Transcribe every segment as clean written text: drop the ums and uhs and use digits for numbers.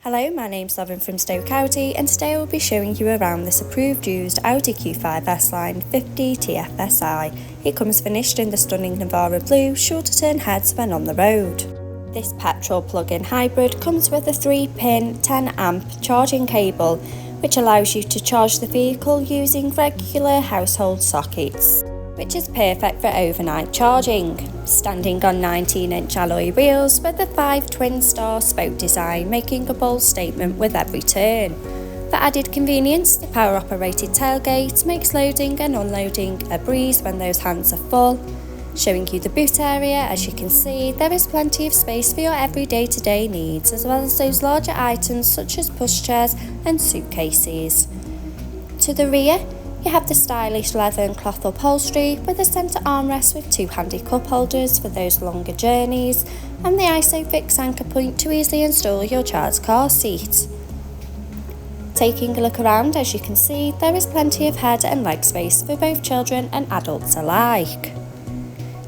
Hello, my name's Lauren from Stoke Audi, and today I will be showing you around this approved used Audi Q5 S line 50 TFSI. It comes finished in the stunning Navara blue, sure to turn heads when on the road. This petrol plug-in hybrid comes with a 3-pin 10-amp charging cable, which allows you to charge the vehicle using regular household sockets, which is perfect for overnight charging. Standing on 19-inch alloy wheels with a 5 twin-star spoke design, making a bold statement with every turn. For added convenience, the power-operated tailgate makes loading and unloading a breeze when those hands are full. Showing you the boot area, as you can see, there is plenty of space for your every day-to-day needs, as well as those larger items such as pushchairs and suitcases. To the rear, you have the stylish leather and cloth upholstery with a centre armrest with 2 handy cup holders for those longer journeys, and the ISOFIX anchor point to easily install your child's car seat. Taking a look around, as you can see, there is plenty of head and leg space for both children and adults alike.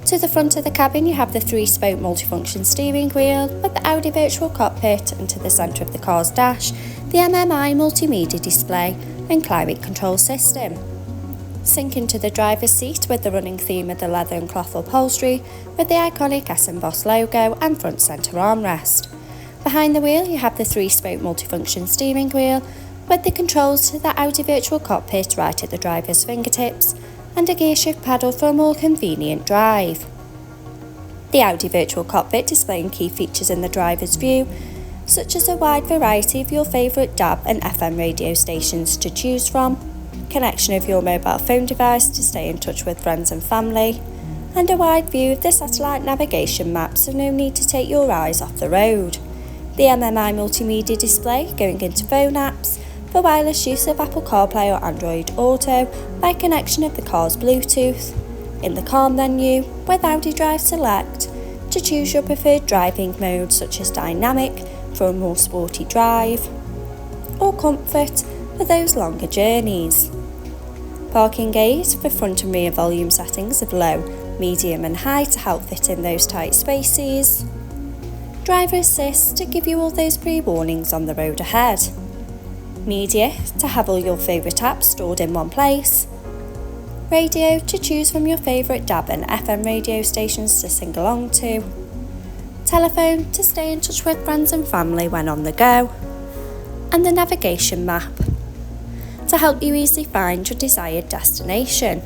To the front of the cabin, you have the 3-spoke multifunction steering wheel with the Audi virtual cockpit, and to the centre of the car's dash, the MMI multimedia display and climate control system. Sink into the driver's seat with the running theme of the leather and cloth upholstery with the iconic S and Boss logo and front centre armrest. Behind the wheel, you have the 3-spoke multifunction steering wheel with the controls to the Audi virtual cockpit right at the driver's fingertips, and a gear shift paddle for a more convenient drive. The Audi virtual cockpit displaying key features in the driver's view, such as a wide variety of your favourite DAB and FM radio stations to choose from, connection of your mobile phone device to stay in touch with friends and family, and a wide view of the satellite navigation map, so no need to take your eyes off the road. The MMI multimedia display going into phone apps, for wireless use of Apple CarPlay or Android Auto by connection of the car's Bluetooth. In the car menu, with Audi Drive Select, to choose your preferred driving mode such as dynamic for a more sporty drive, or comfort for those longer journeys. Parking aids for front and rear volume settings of low, medium and high to help fit in those tight spaces. Driver assist to give you all those pre-warnings on the road ahead. Media to have all your favourite apps stored in one place. Radio to choose from your favourite DAB and FM radio stations to sing along to. Telephone to stay in touch with friends and family when on the go. And the navigation map to help you easily find your desired destination.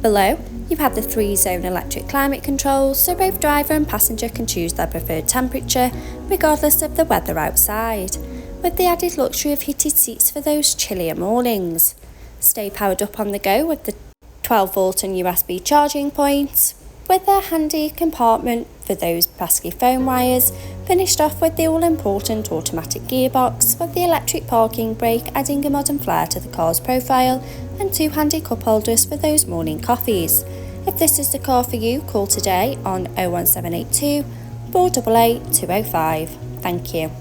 Below, you have the 3-zone electric climate control, so both driver and passenger can choose their preferred temperature regardless of the weather outside, with the added luxury of heated seats for those chillier mornings. Stay powered up on the go with the 12-volt and USB charging points, with a handy compartment for those pesky phone wires, finished off with the all-important automatic gearbox with the electric parking brake, adding a modern flair to the car's profile, and 2 handy cup holders for those morning coffees. If this is the car for you, call today on 01782 488 205. Thank you.